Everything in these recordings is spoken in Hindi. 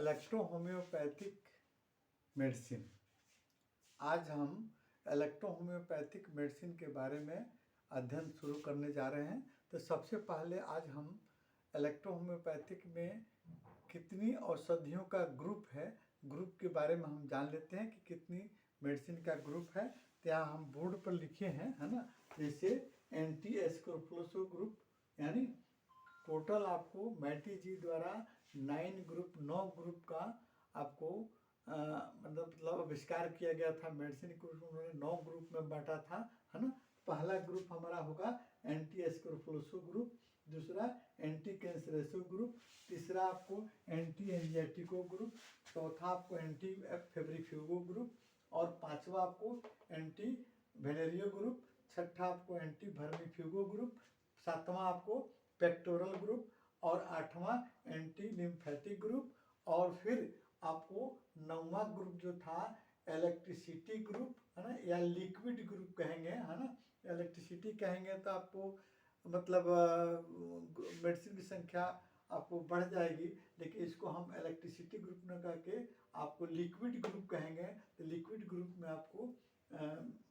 Electro homeopathic medicine. आज हम इलेक्ट्रो होम्योपैथिक मेडिसिन के बारे में अध्ययन शुरू करने जा रहे हैं। तो सबसे पहले आज हम इलेक्ट्रो होम्योपैथिक में कितनी औषधियों का ग्रुप है, ग्रुप के बारे में हम जान लेते हैं कि कितनी मेडिसिन का ग्रुप है। तो यहाँ हम बोर्ड पर लिखे हैं, है ना, जैसे एंटी एस्क्रोफ्लोसो ग्रुप, यानी टोटल आपको मैटी जी द्वारा 9 ग्रुप का आपको मतलब आविष्कार किया गया था। मेडिसिन को उन्होंने 9 ग्रुप में बांटा था, है ना। पहला ग्रुप हमारा होगा एंटी एस्क्रोफ्लोसो ग्रुप, दूसरा एंटी कैंसरेसो ग्रुप, तीसरा आपको एंटी एंजाइटिको ग्रुप, चौथा आपको एंटी फेब्रिफ्यूगो ग्रुप, और पांचवा आपको एंटी वेनेरियो ग्रुप, छठा आपको एंटी वर्मीफ्यूगो ग्रुप, सातवां आपको पेक्टोरल ग्रुप, और आठवां एंटी लिम्फेटिक ग्रुप, और फिर आपको 9वां ग्रुप जो था इलेक्ट्रिसिटी ग्रुप, है ना, या लिक्विड ग्रुप कहेंगे, है ना। इलेक्ट्रिसिटी कहेंगे तो आपको मतलब मेडिसिन की संख्या आपको बढ़ जाएगी, लेकिन इसको हम इलेक्ट्रिसिटी ग्रुप न करके आपको लिक्विड ग्रुप कहेंगे। तो लिक्विड ग्रुप में आपको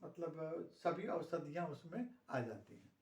मतलब सभी औषधियाँ उसमें आ जाती हैं।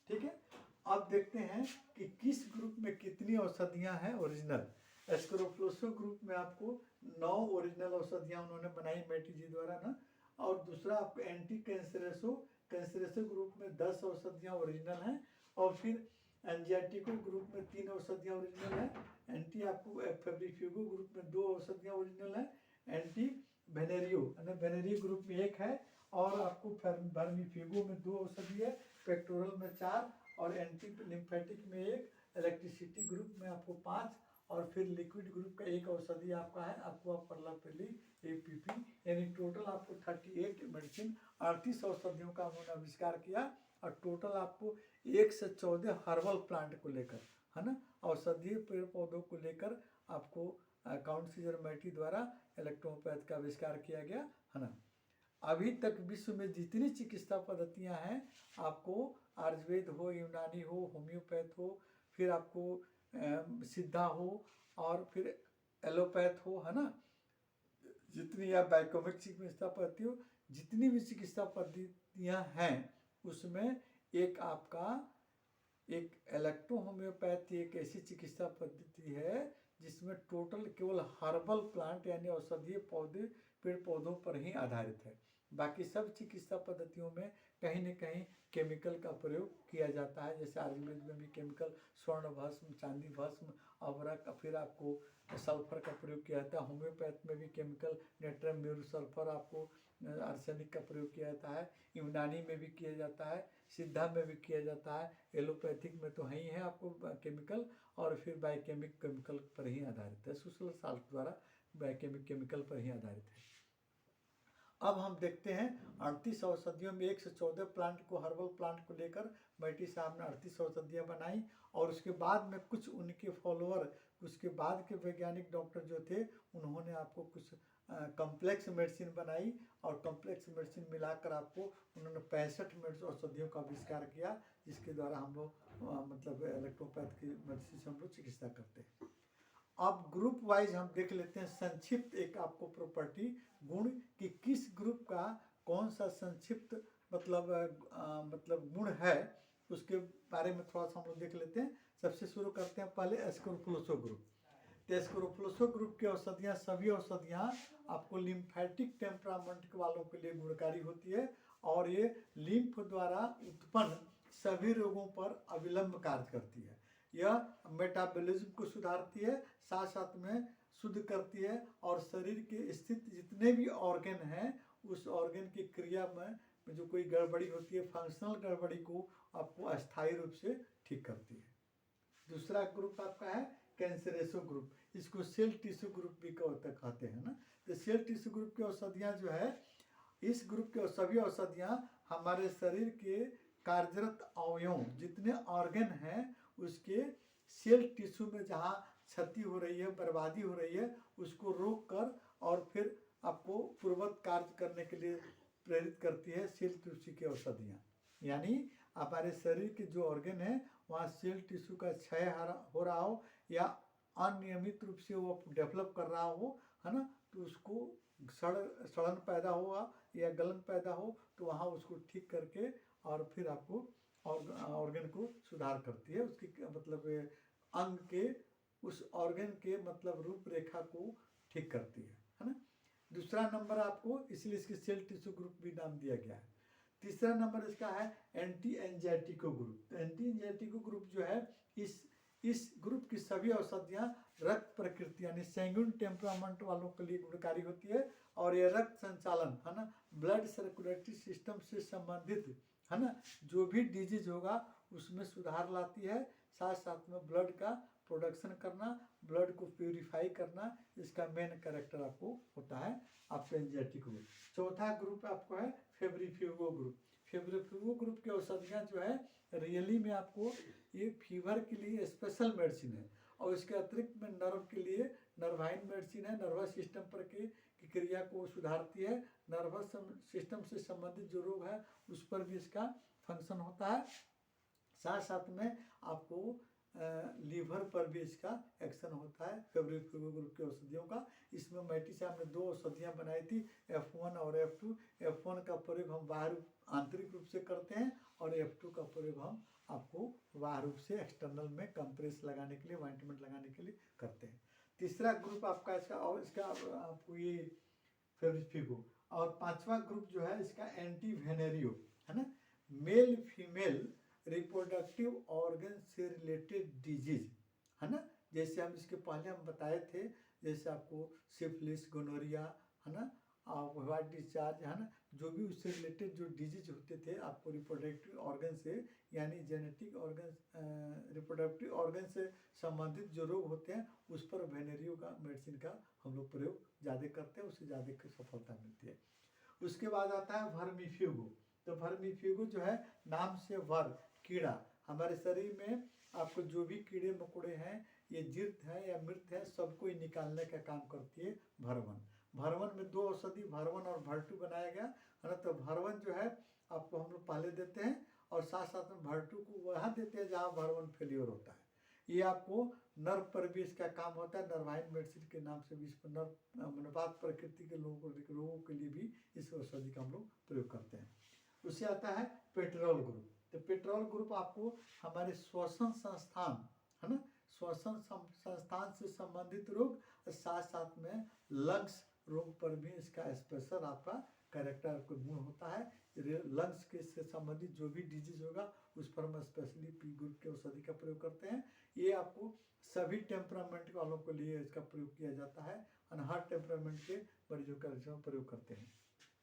ठीक है, अब देखते हैं कि किस ग्रुप में कितनी औषधियाँ हैं ओरिजिनल। एस्क्रोफ्लोसो ग्रुप में आपको 9 ओरिजिनल औषधियाँ उन्होंने बनाई मैटी जी द्वारा ना, और दूसरा आपको एंटी कैंसरेसो ग्रुप में 10 औषधियाँ ओरिजिनल हैं, और फिर एंजाइटिको ग्रुप में 3 औषधियाँ ओरिजिनल हैं, एंटी आपको फेब्रिफ्यूगो ग्रुप में 2 औषधियाँ ओरिजिनल हैं, एंटी वेनेरियो ग्रुप में 1 है, और आपको वर्मीफ्यूगो में 2 औषधि है, पेक्टोरल में 4, और एंटी लिम्फेटिक में 1, इलेक्ट्रिसिटी ग्रुप में आपको 5, और फिर लिक्विड ग्रुप का 1 औषधि आपका है आपको पर्लापेली APP, यानी टोटल आपको 38 मेडिसिन 38 औषधियों का उन्होंने आविष्कार किया। और टोटल आपको 1 से 14 हर्बल प्लांट को लेकर, है ना, औषधीय पेड़ पौधों को लेकर आपको काउंट सीजर मैटी द्वारा इलेक्ट्रोपैथ का आविष्कार किया गया, है ना। अभी तक विश्व में जितनी चिकित्सा पद्धतियां हैं, आपको आयुर्वेद हो, यूनानी हो, होम्योपैथ हो, फिर आपको सिद्धा हो, और फिर एलोपैथ हो, है ना, जितनी या बायोकेमिक चिकित्सा पद्धति हो, जितनी भी चिकित्सा पद्धतियां हैं उसमें एक आपका एक इलेक्ट्रो होम्योपैथी एक ऐसी चिकित्सा पद्धति है जिसमें टोटल केवल हर्बल प्लांट यानी औषधीय पौधे पेड़ पौधों पर ही आधारित है। बाकी सब चिकित्सा पद्धतियों में कहीं न कहीं केमिकल का प्रयोग किया जाता है, जैसे आयुर्वेद में भी केमिकल, स्वर्ण भस्म, चांदी भस्म, अवरक, फिर आपको सल्फर का प्रयोग किया जाता है। होम्योपैथ में भी केमिकल नेट्रम म्यूर सल्फर, आपको आर्सेनिक का प्रयोग किया जाता है। यूनानी में भी किया जाता है, सिद्धा में भी किया जाता है, एलोपैथिक में तो है ही है आपको केमिकल, और फिर बायोकेमिक केमिकल पर ही आधारित है, सुसल साल्ट द्वारा बायोकेमिक केमिकल पर ही आधारित है। अब हम देखते हैं 38 औषधियों में 1 से 14 प्लांट को, हर्बल प्लांट को लेकर मैटी साहब ने 38 औषधियाँ बनाई, और उसके बाद में कुछ उनके फॉलोअर, उसके बाद के वैज्ञानिक डॉक्टर जो थे, उन्होंने आपको कुछ कम्प्लेक्स मेडिसिन बनाई, और कम्प्लेक्स मेडिसिन मिलाकर आपको उन्होंने 65 औषधियों का आविष्कार किया, जिसके द्वारा हम लोग मतलब इलेक्ट्रोपैथ की मेडिसिन से हम लोग चिकित्सा करते हैं। अब ग्रुप वाइज हम देख लेते हैं संक्षिप्त एक आपको प्रॉपर्टी गुण कि किस ग्रुप का कौन सा संक्षिप्त मतलब गुण है, उसके बारे में थोड़ा सा हम लोग देख लेते हैं। सबसे शुरू करते हैं पहले एस्क्रोफ्लोसो ग्रुप। तो एस्क्रोफ्लोसो ग्रुप की औषधियाँ, सभी औषधियाँ आपको लिम्फेटिक टेम्परामेंट वालों के लिए गुणकारी होती है, और ये लिम्फ द्वारा उत्पन्न सभी रोगों पर अविलंब कार्य करती है। यह मेटाबॉलिज्म को सुधारती है, साथ साथ में शुद्ध करती है, और शरीर के स्थित जितने भी ऑर्गन हैं उस ऑर्गन की क्रिया में जो कोई गड़बड़ी होती है, फंक्शनल गड़बड़ी को आपको अस्थायी रूप से ठीक करती है। दूसरा ग्रुप आपका है कैंसरेसो ग्रुप, इसको सेल टिश्यू ग्रुप भी कहते हैं ना। तो सेल टिश्यू ग्रुप की औषधियाँ जो है, इस ग्रुप के सभी औषधियाँ हमारे शरीर के कार्यरत अवयवों जितने ऑर्गन हैं उसके सेल टिश्यू में जहाँ क्षति हो रही है, बर्बादी हो रही है, उसको रोक कर और फिर आपको पूर्ववत कार्य करने के लिए प्रेरित करती है सेल टिश्यू की औषधियाँ। यानी हमारे शरीर के जो ऑर्गन है वहाँ सेल टिश्यू का क्षय हो रहा हो, या अनियमित रूप से वो डेवलप कर रहा हो, है ना, तो उसको सड़न पैदा हुआ या गलन पैदा हो तो वहाँ उसको ठीक करके और फिर आपको ऑर्गन को सुधार करती है, उसकी मतलब अंग के उस ऑर्गन के मतलब रूपरेखा को ठीक करती है ना। दूसरा नंबर आपको, इसलिए इसके सेल टिश्यू ग्रुप भी नाम दिया गया है। तीसरा नंबर इसका है एंटी एंजाइटिको ग्रुप। तो एंटी एंजाइटिको ग्रुप जो है, इस ग्रुप की सभी औषधियाँ रक्त प्रकृति यानी सैंग्यून टेम्परामेंट वालों के लिए गुणकारी होती है, और ये रक्त संचालन, है ना, ब्लड सर्कुलेटरी सिस्टम से संबंधित, है ना, जो भी डिजीज होगा उसमें सुधार लाती है। साथ साथ में ब्लड का प्रोडक्शन करना, ब्लड को प्यूरिफाई करना, इसका मेन कैरेक्टर आपको होता है आपका एंजाइटिको ग्रुप। चौथा ग्रुप आपको है फेब्रिफ्यूगो ग्रुप। फेब्रिफ्यूगो ग्रुप की औषधियाँ जो है रियली में आपको ये फीवर के लिए स्पेशल मेडिसिन है, और इसके अतिरिक्त में नर्व के लिए नर्वाइन मेडिसिन है, नर्वस सिस्टम पर की क्रिया को सुधारती है, नर्वस सिस्टम से संबंधित जो रोग है उस पर भी इसका फंक्शन होता है। साथ साथ में आपको लीवर पर भी इसका एक्शन होता है फेब्रिफ्यूगो ग्रुप की औषधियों का। इसमें मैटी साहब ने 2 औषधियाँ बनाई थी, F1 और F2। F1 का प्रयोग हम बाहर आंतरिक रूप से करते हैं, और F2 का प्रयोग हम आपको बाहर रूप से एक्सटर्नल में कंप्रेस लगाने के लिए, ऑइंटमेंट लगाने के लिए करते हैं। तीसरा ग्रुप आपका इसका, और इसका आपको ये फेब्रिफ्यूगो। और पांचवा ग्रुप जो है इसका एंटी वेनेरियो, है ना, मेल फीमेल रिप्रोडक्टिव ऑर्गन से रिलेटेड डिजीज, है ना, जैसे हम इसके पहले हम बताए थे, जैसे आपको सिफिलिस, गोनोरिया, है ना, व्हाइट डिस्चार्ज, है ना, जो भी उससे रिलेटेड जो डिजीज होते थे आपको रिप्रोडक्टिव ऑर्गन से, यानी जेनेटिक ऑर्गन, रिप्रोडक्टिव ऑर्गन से संबंधित जो रोग होते हैं उस पर वेनेरियो का मेडिसिन का हम लोग प्रयोग ज़्यादा करते हैं, उससे ज़्यादा सफलता मिलती है। उसके बाद आता है वर्मीफ्यूगो। तो वर्मीफ्यूगो जो है, नाम से वर कीड़ा, हमारे शरीर में आपको जो भी कीड़े मकोड़े हैं, ये जीवित हैं या मृत हैं, सबको ही निकालने का काम करती है भरवन। भरवन में 2 औषधि भरवन और भरटू बनाया गया, है ना। तो भरवन जो है आपको हम लोग पहले देते हैं, और साथ साथ में भरटू को वहाँ देते हैं जहाँ भरवन फेलियर होता है। ये आपको नर्व पर भी इसका काम होता है, नर्वाइन मेडिसिन के नाम से भी इस पर नर्ववात प्रकृति के रोगों के लिए भी इस औषधि का हम लोग प्रयोग करते हैं। उससे आता है पेट्रोल ग्रुप। तो पेट्रोल ग्रुप आपको हमारे श्वसन संस्थान, है ना, श्वसन संस्थान से संबंधित रोग, साथ साथ में लंग्स रोग पर भी इसका स्पेशल आपका कैरेक्टर को गुण होता है। लंग्स के से संबंधित जो भी डिजीज होगा उस पर हम स्पेशली पी ग्रुप के औषधि का प्रयोग करते हैं। ये आपको सभी टेम्परामेंट वालों के लिए इसका प्रयोग किया जाता है, और हर टेम्परामेंट के मरीजों का प्रयोग करते हैं।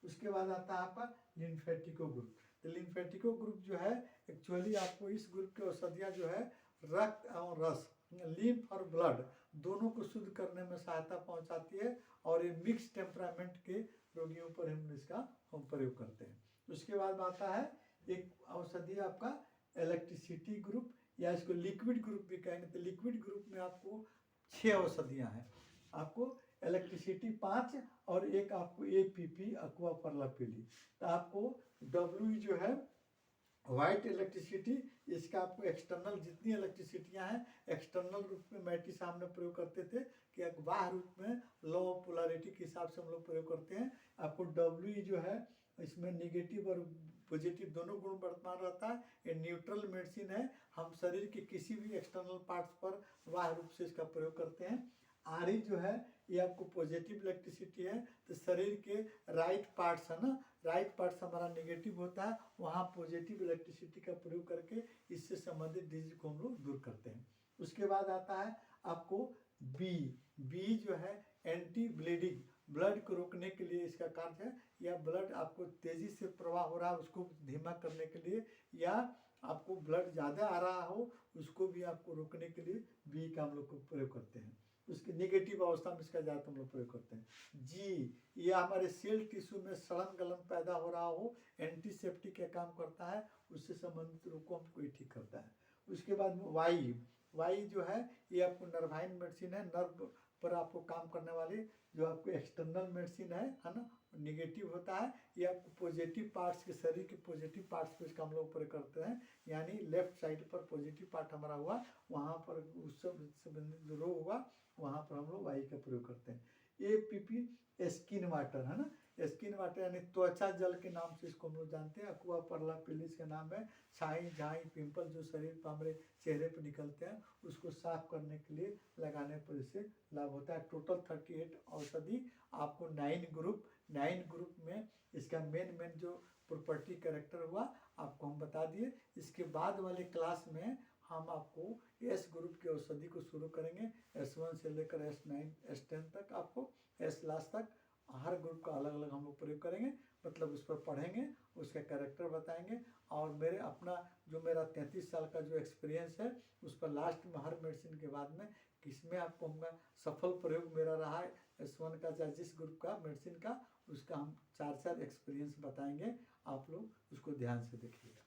उसके बाद आता है आपका लिम्फेटिको ग्रुप। तो लिम्फेटिको ग्रुप जो है, एक्चुअली आपको इस ग्रुप की औषधियाँ जो है रक्त एवं रस, लिम्फ और ब्लड दोनों को शुद्ध करने में सहायता पहुंचाती है, और ये मिक्स टेम्परामेंट के रोगियों पर हम प्रयोग करते हैं। उसके बाद आता है एक औषधि आपका इलेक्ट्रिसिटी ग्रुप, या इसको लिक्विड ग्रुप भी कहेंगे। तो लिक्विड ग्रुप में आपको 6 औषधियाँ हैं, आपको इलेक्ट्रिसिटी 5, और एक आपको APP अक्वा परलापिली। तो आपको W जो है वाइट इलेक्ट्रिसिटी, इसका आपको एक्सटर्नल जितनी इलेक्ट्रिसिटियाँ हैं एक्सटर्नल रूप में मैटी सामने प्रयोग करते थे, कि बाहर रूप में लॉ ऑफ पोलैरिटी के हिसाब से हम लोग प्रयोग करते हैं। आपको W जो है इसमें निगेटिव और पॉजिटिव दोनों गुण वर्तमान रहता है। ये न्यूट्रल मेडिसिन है, हम शरीर के किसी भी एक्सटर्नल पार्ट्स पर बाह्य रूप से इसका प्रयोग करते हैं। RE जो है ये आपको पॉजिटिव इलेक्ट्रिसिटी है, तो शरीर के राइट पार्ट्स, है ना, राइट पार्ट्स हमारा नेगेटिव होता है, वहाँ पॉजिटिव इलेक्ट्रिसिटी का प्रयोग करके इससे संबंधित डिजीज को हम लोग दूर करते हैं। उसके बाद आता है आपको बी जो है एंटी ब्लीडिंग, ब्लड को रोकने के लिए इसका कार्य है, या ब्लड आपको तेजी से प्रवाह हो रहा है उसको धीमा करने के लिए, या आपको ब्लड ज़्यादा आ रहा हो उसको भी आपको रोकने के लिए बी का हम लोग को प्रयोग करते हैं। उसकी नेगेटिव अवस्था में इसका ज़्यादा हम लोग प्रयोग करते हैं। जी, ये हमारे सेल टिश्यू में सड़न गलन पैदा हो रहा हो, एंटीसेप्टिक का काम करता है, उससे संबंधित रोग को हमको ठीक करता है। उसके बाद वाई जो है ये आपको नर्वाइन मेडिसिन है, नर्व पर आपको काम करने वाली जो आपको एक्सटर्नल मेडिसिन है ना, निगेटिव होता है, ये आपको पॉजिटिव पार्ट्स के, शरीर के पॉजिटिव पार्ट्स को इसका हम लोग ऊपर करते हैं। यानी लेफ्ट साइड पर पॉजिटिव पार्ट हमारा हुआ, वहाँ पर उससे संबंधित जो रोग हुआ वहाँ पर हम लोग वाई का प्रयोग करते हैं। APP स्किन वाटर है ना, स्किन वाटर यानी त्वचा जल के नाम से इसको हम लोग जानते हैं। अक्वा परला पिलिस का नाम है। छाई झाई पिंपल जो शरीर पर हमारे चेहरे पर निकलते हैं उसको साफ करने के लिए लगाने पर इससे लाभ होता है। टोटल 38 औषधि आपको 9 ग्रुप में इसका मेन जो प्रॉपर्टी कैरेक्टर हुआ आपको हम बता दिए। इसके बाद वाले क्लास में हम आपको S ग्रुप की औषधि को शुरू करेंगे। S1 से लेकर S9 S10 तक, आपको S लास्ट तक हर ग्रुप का अलग अलग हम लोग प्रयोग करेंगे, मतलब उस पर पढ़ेंगे, उसका कैरेक्टर बताएंगे। और मेरे अपना जो मेरा 33 साल का जो एक्सपीरियंस है उस पर लास्ट में हर मेडिसिन के बाद में किसमें आपको हम सफल प्रयोग मेरा रहा है S1 का या जिस ग्रुप का मेडिसिन का, उसका हम 4 एक्सपीरियंस बताएंगे। आप लोग उसको ध्यान से देखिएगा।